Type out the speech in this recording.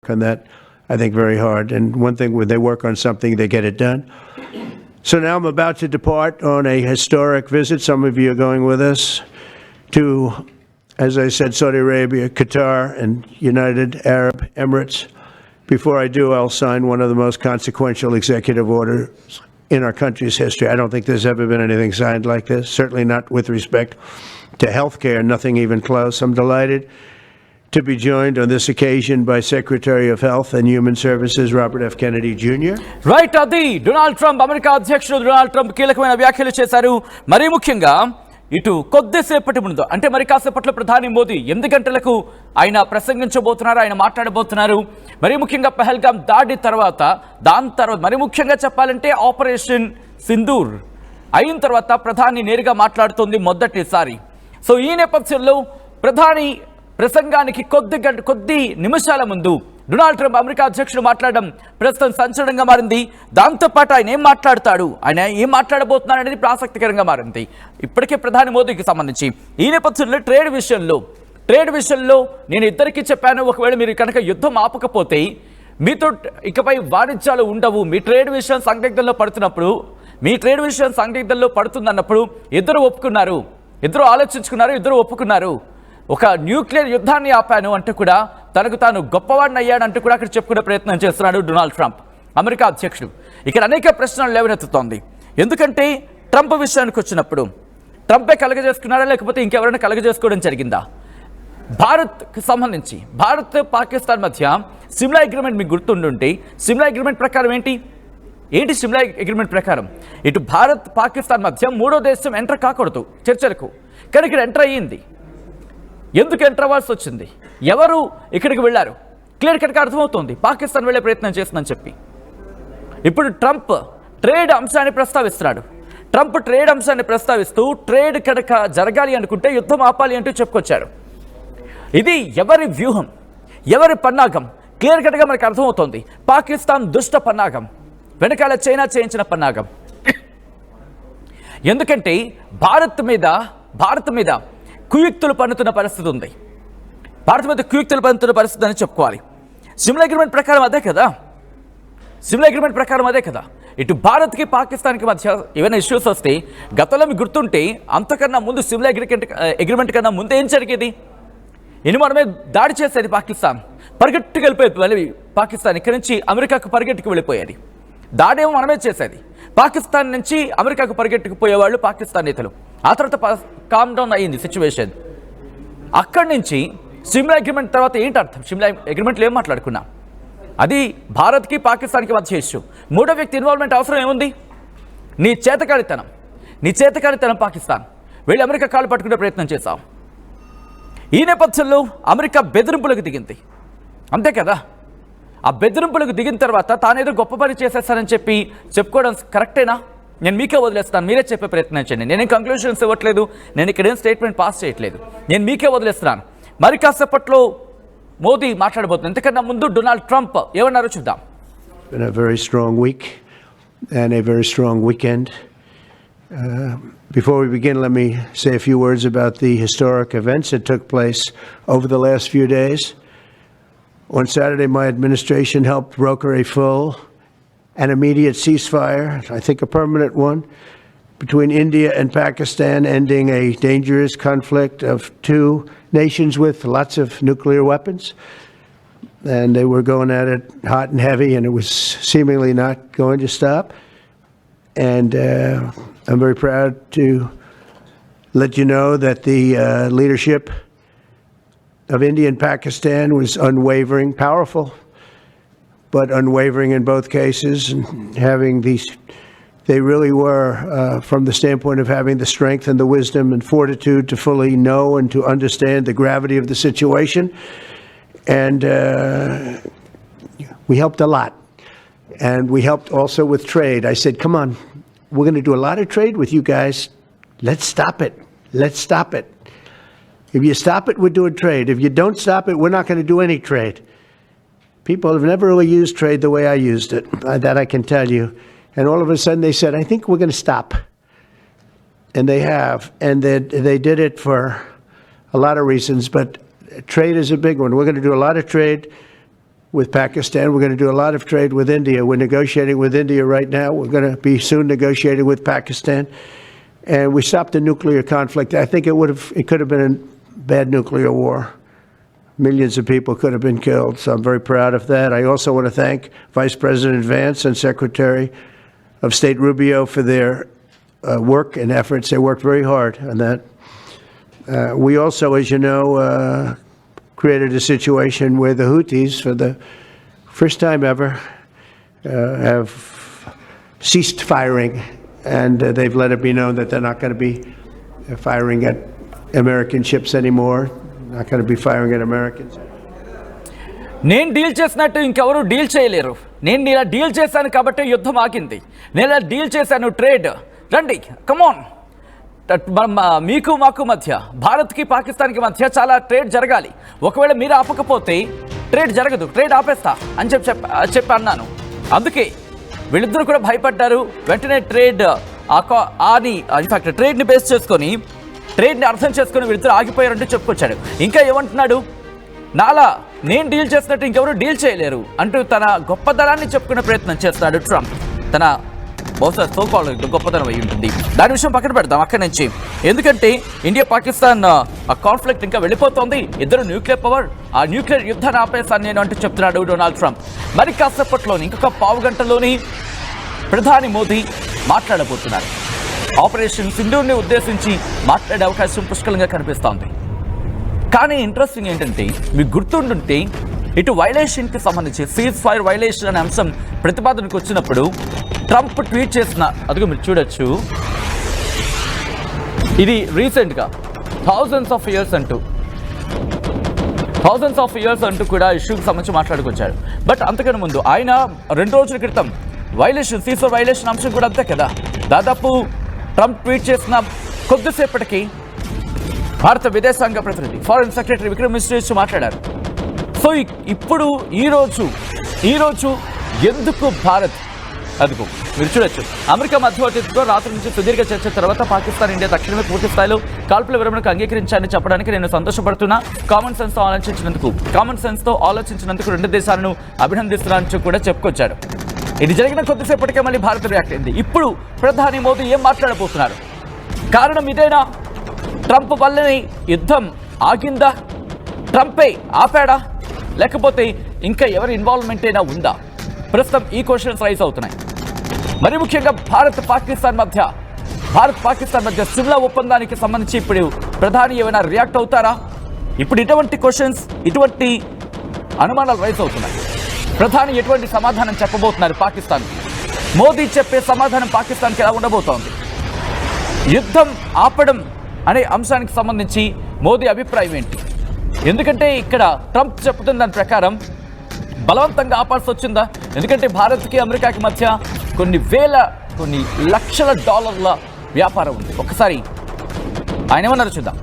work on that, I think, very hard. And one thing, when they work on something, they get it done. So now I'm about to depart on a historic visit. Some of you are going with us to, as I said, Saudi Arabia, Qatar, and United Arab Emirates. Before I do, I'll sign one of the most consequential executive orders in our country's history. I don't think there's ever been anything signed like this, certainly not with respect to health care, nothing even close. I'm delighted to be joined on this occasion by Secretary of Health and Human Services Robert F. Kennedy Jr. Right, అది Donald Trump, America అధ్యక్షుడు Donald Trump కీలకమైన వ్యాఖ్యలు చేశారు. మరీ ముఖ్యంగా ఇటు కొద్దిసేపటి ముందు, అంటే మరి కాసేపట్లో ప్రధాని మోదీ 8 గంటలకు ఆయన ప్రసంగించబోతున్నారు, ఆయన మాట్లాడబోతున్నారు. మరీ ముఖ్యంగా పహల్గామ్ దాడి తర్వాత, దాని తర్వాత మరీ ముఖ్యంగా చెప్పాలంటే ఆపరేషన్ సింధూర్ అయిన తర్వాత ప్రధాని నేరుగా మాట్లాడుతోంది మొదటిసారి. సో ఈ నేపథ్యంలో ప్రధాని ప్రసంగానికి కొద్ది నిమిషాల ముందు డొనాల్డ్ ట్రంప్ అమెరికా అధ్యక్షుడు మాట్లాడడం ప్రస్తుతం సంచలనంగా మారింది. దాంతోపాటు ఆయన ఏం మాట్లాడతాడు, ఆయన ఏం మాట్లాడబోతున్నాడు అనేది ఆసక్తికరంగా మారింది ఇప్పటికే ప్రధాని మోదీకి సంబంధించి. ఈ నేపథ్యంలో ట్రేడ్ విషయంలో నేను ఇద్దరికీ చెప్పాను, ఒకవేళ మీరు కనుక యుద్ధం ఆపకపోతే మీతో ఇకపై వాణిజ్యాలు ఉండవు. మీ ట్రేడ్ విషయం సందిగ్ధంలో పడుతుందన్నప్పుడు ఇద్దరు ఒప్పుకున్నారు, ఇద్దరు ఆలోచించుకున్నారు, ఇద్దరు ఒప్పుకున్నారు. ఒక న్యూక్లియర్ యుద్ధాన్ని ఆపాను అంటూ కూడా తనకు తాను గొప్పవాడిని అయ్యాడంటూ కూడా అక్కడ చెప్పుకునే ప్రయత్నం చేస్తున్నాడు డొనాల్డ్ ట్రంప్, అమెరికా అధ్యక్షుడు. ఇక్కడ అనేక ప్రశ్నలు లేవనెత్తుతోంది. ఎందుకంటే ట్రంప్ విషయానికి వచ్చినప్పుడు ట్రంపే కలగజేసుకున్నారా, లేకపోతే ఇంకెవరైనా కలగజేసుకోవడం జరిగిందా? భారత్కి సంబంధించి భారత్ పాకిస్తాన్ మధ్య సిమ్లా అగ్రిమెంట్ మీకు గుర్తుండుంటే, సిమ్లా అగ్రిమెంట్ ప్రకారం ఏంటి సిమ్లా అగ్రిమెంట్ ప్రకారం ఇటు భారత్ పాకిస్తాన్ మధ్య మూడో దేశం ఎంటర్ కాకూడదు చర్చలకు. కానీ ఇక్కడ ఎంటర్ అయ్యింది. ఎందుకు ఎంటర్ అవ్వాల్సి వచ్చింది, ఎవరు ఇక్కడికి వెళ్ళారు, క్లియర్ కట్గా అర్థమవుతోంది. పాకిస్తాన్ వెళ్ళే ప్రయత్నం చేస్తుందని చెప్పి ఇప్పుడు ట్రంప్ ట్రేడ్ అంశాన్ని ప్రస్తావిస్తున్నాడు. ట్రంప్ ట్రేడ్ అంశాన్ని ప్రస్తావిస్తూ ట్రేడ్ కనుక జరగాలి అనుకుంటే యుద్ధం ఆపాలి అంటూ చెప్పుకొచ్చాడు. ఇది ఎవరి వ్యూహం, ఎవరి పన్నాగం క్లియర్ కట్గా మనకు అర్థమవుతోంది. పాకిస్తాన్ దుష్ట పన్నాగం, వెనకాల చైనా చేయించిన పన్నాగం. ఎందుకంటే భారత్ మీద కుయుక్తులు పన్నుతున్న పరిస్థితి ఉంది. భారత్ మీద కుయుక్తులు పన్నుతున్న పరిస్థితి అని చెప్పుకోవాలి. సిమ్లా అగ్రిమెంట్ ప్రకారం అదే కదా. ఇటు భారత్కి పాకిస్తాన్కి మధ్య ఏమైనా ఇష్యూస్ వస్తే గతంలో మీకు గుర్తుంటే అంతకన్నా ముందు సిమ్లా అగ్రిమెంట్ కన్నా ముందు ఏం జరిగేది, మనమే దాడి చేసేది పాకిస్తాన్, పరిగెట్టుకు వెళ్ళిపోయేది పాకిస్తాన్, ఇక్కడి నుంచి అమెరికాకు పరిగెట్టుకు వెళ్ళిపోయేది. దాడి ఏమో మనమే చేసేది, పాకిస్తాన్ నుంచి అమెరికాకు పరిగెట్టుకుపోయేవాళ్ళు పాకిస్తాన్ నేతలు. ఆ తర్వాత కామ్ డౌన్ అయ్యింది సిచ్యువేషన్. అక్కడి నుంచి సిమ్లా అగ్రిమెంట్ తర్వాత ఏంటి అర్థం, సిమ్లా అగ్రిమెంట్లో ఏం మాట్లాడుకున్నాం, అది భారత్కి పాకిస్తాన్కి మధ్య ఇష్యూ. మూడో వ్యక్తి ఇన్వాల్వ్మెంట్ అవసరం ఏముంది? నీ చేతకాడితనం పాకిస్తాన్ వెళ్ళి అమెరికా కాళ్ళు పట్టుకునే ప్రయత్నం చేశాం. ఈ నేపథ్యంలో అమెరికా బెదిరింపులకు దిగింది, అంతే కదా. ఆ బెదిరింపులకు దిగిన తర్వాత తానేదో గొప్ప పని చేసేస్తానని చెప్పుకోవడం కరెక్టేనా? నేను మీకే వదిలేస్తాను, మీరే చెప్పే ప్రయత్నం చేయండి. నేనేం కంక్లూషన్స్ ఇవ్వట్లేదు, నేను ఇక్కడేం స్టేట్మెంట్ పాస్ చేయట్లేదు, నేను మీకే వదిలేస్తున్నాను. మరి కాసేపట్లో మోదీ మాట్లాడబోతున్నారు. ఎందుకన్నా ముందు డొనాల్డ్ ట్రంప్ ఏమన్నారో చూద్దాం. Been a very strong week and a very strong weekend. Before we begin, let me say a few words about the historic events that took place over the last few days. On Saturday, my administration helped broker a full and immediate ceasefire, I think a permanent one, between India and Pakistan, ending a dangerous conflict of two nations with lots of nuclear weapons. And they were going at it hot and heavy, and it was seemingly not going to stop. And I'm very proud to let you know that the leadership of India and Pakistan was unwavering, powerful, but unwavering in both cases, and having these, they really were, from the standpoint of having the strength and the wisdom and fortitude to fully know and to understand the gravity of the situation. And we helped a lot. And we helped also with trade. I said, come on, we're going to do a lot of trade with you guys. Let's stop it. If you stop it, we're doing trade. If you don't stop it, we're not going to do any trade. People have never really used trade the way I used it. That I can tell you. And all of a sudden they said, I think we're going to stop. And they have. And they did it for a lot of reasons, but trade is a big one. We're going to do a lot of trade with Pakistan. We're going to do a lot of trade with India. We're negotiating with India right now. We're going to be soon negotiating with Pakistan. And we stopped the nuclear conflict. I think it could have been a bad nuclear war. Millions of people could have been killed. So I'm very proud of that. I also want to thank Vice President Vance and Secretary of State Rubio for their work and efforts. They worked very hard on that. We also, as you know, created a situation where the Houthis, for the first time ever, have ceased firing, and they've let it be known that they're not going to be firing at American ships anymore, not going to be firing at Americans. నేను deal చేసినట్టు ఇంకెవరు deal చేయలేరు. నేను ఇలా deal చేశాను కాబట్టి యుద్ధం ఆగింది. నేను ఇలా డీల్ చేశాను ట్రేడ్. రండి, కమాన్. మీకు మాకు మధ్య, భారత్కి పాకిస్తాన్కి మధ్య చాలా ట్రేడ్ జరగాలి. ఒకవేళ మీరు ఆపకపోతే ట్రేడ్ జరగదు, ట్రేడ్ ఆపేస్తా అని చెప్పి అన్నాను. అందుకే వీళ్ళిద్దరూ కూడా భయపడ్డారు. వెంటనే ట్రేడ్ ఇన్ఫాక్ట్ ట్రేడ్ని బేస్ చేసుకొని, ట్రేడ్ని అర్థం చేసుకొని వీళ్ళిద్దరు ఆగిపోయారంటూ చెప్పుకొచ్చాడు. ఇంకా ఏమంటున్నాడు, నాలా నేను డీల్ చేసినట్టు ఇంకెవరు డీల్ చేయలేరు అంటూ తన గొప్పదనాన్ని చెప్పుకునే ప్రయత్నం చేస్తున్నాడు ట్రంప్. తన బహుశా సోకాల్ గొప్పతనం అయి ఉంటుంది. దాని విషయం పక్కన పెడదాం అక్కడి నుంచి. ఎందుకంటే ఇండియా పాకిస్తాన్ ఆ కాన్ఫ్లిక్ట్ ఇంకా వెళ్ళిపోతుంది. ఇద్దరు న్యూక్లియర్ పవర్, ఆ న్యూక్లియర్ యుద్ధాన్ని ఆపేస్తాను నేను అంటూ చెప్తున్నాడు డొనాల్డ్ ట్రంప్. మరి కాసేపట్లోని ఇంకొక పావు గంటలోని ప్రధాని మోదీ మాట్లాడబోతున్నారు. ఆపరేషన్ సింధూర్ని ఉద్దేశించి మాట్లాడే అవకాశం పుష్కలంగా కనిపిస్తోంది. కానీ ఇంట్రెస్టింగ్ ఏంటంటే, మీకు గుర్తుంటుంటే ఇటు వైలేషన్కి సంబంధించి సీజ్ ఫైర్ వైలేషన్ అనే అంశం ప్రతిపాదనకు వచ్చినప్పుడు ట్రంప్ ట్వీట్ చేసిన, అదిగో మీరు చూడొచ్చు, ఇది రీసెంట్గా థౌజండ్స్ ఆఫ్ ఇయర్స్ అంటూ కూడా ఇష్యూకి సంబంధించి మాట్లాడుకొచ్చాడు. బట్ అంతకన్నా ముందు ఆయన 2 రోజుల క్రితం వైలేషన్, సీజ్ ఫైర్ వైలేషన్ అంశం కూడా అంతే కదా, దాదాపు ట్రంప్ ట్వీట్ చేసిన కొద్దిసేపటికి భారత విదేశాంగ ప్రతినిధి ఫారెన్ సెక్రటరీ విక్రమ్ మిశ్రీ మాట్లాడారు. సో ఇప్పుడు ఈరోజు ఎందుకు భారత్, అదిగో మీరు చూడొచ్చు, అమెరికా మధ్యవర్తిత్వంతో రాత్రి నుంచి సుదీర్ఘ చర్చ తర్వాత పాకిస్తాన్ ఇండియా తక్షణమే పూర్తి స్థాయిలో కాల్పుల విరమణకు అంగీకరించాలని చెప్పడానికి నేను సంతోషపడుతున్నా. కామన్ సెన్స్తో ఆలోచించినందుకు 2 దేశాలను అభినందిస్తున్నానని కూడా చెప్పుకొచ్చాడు. ఇది జరిగిన కొద్దిసేపటికే మళ్ళీ భారత్ రియాక్ట్ అయింది. ఇప్పుడు ప్రధాని మోదీ ఏం మాట్లాడబోతున్నారు? కారణం ఇదేనా? ట్రంప్ వల్లనే యుద్ధం ఆగిందా? ట్రంపే ఆపాడా? లేకపోతే ఇంకా ఎవరి ఇన్వాల్వ్మెంట్ అయినా ఉందా? ప్రస్తుతం ఈ క్వశ్చన్స్ రైజ్ అవుతున్నాయి. మరి ముఖ్యంగా భారత్ పాకిస్తాన్ మధ్య సిమ్లా ఒప్పందానికి సంబంధించి ఇప్పుడు ప్రధాని ఏమైనా రియాక్ట్ అవుతారా? ఇప్పుడు ఇటువంటి క్వశ్చన్స్, ఇటువంటి అనుమానాలు రైజ్ అవుతున్నాయి. ప్రధాని ఎటువంటి సమాధానం చెప్పబోతున్నారు పాకిస్తాన్? మోదీ చెప్పే సమాధానం పాకిస్తాన్కి ఎలా ఉండబోతోంది? యుద్ధం ఆపడం అనే అంశానికి సంబంధించి మోదీ అభిప్రాయం ఏంటి? ఎందుకంటే ఇక్కడ ట్రంప్ చెప్తున్న దాని ప్రకారం బలవంతంగా ఆపాల్సి వచ్చిందా? ఎందుకంటే భారత్కి అమెరికాకి మధ్య కొన్ని లక్షల డాలర్ల వ్యాపారం ఉంది. ఒకసారి ఆయన ఏమన్నారు చూద్దాం.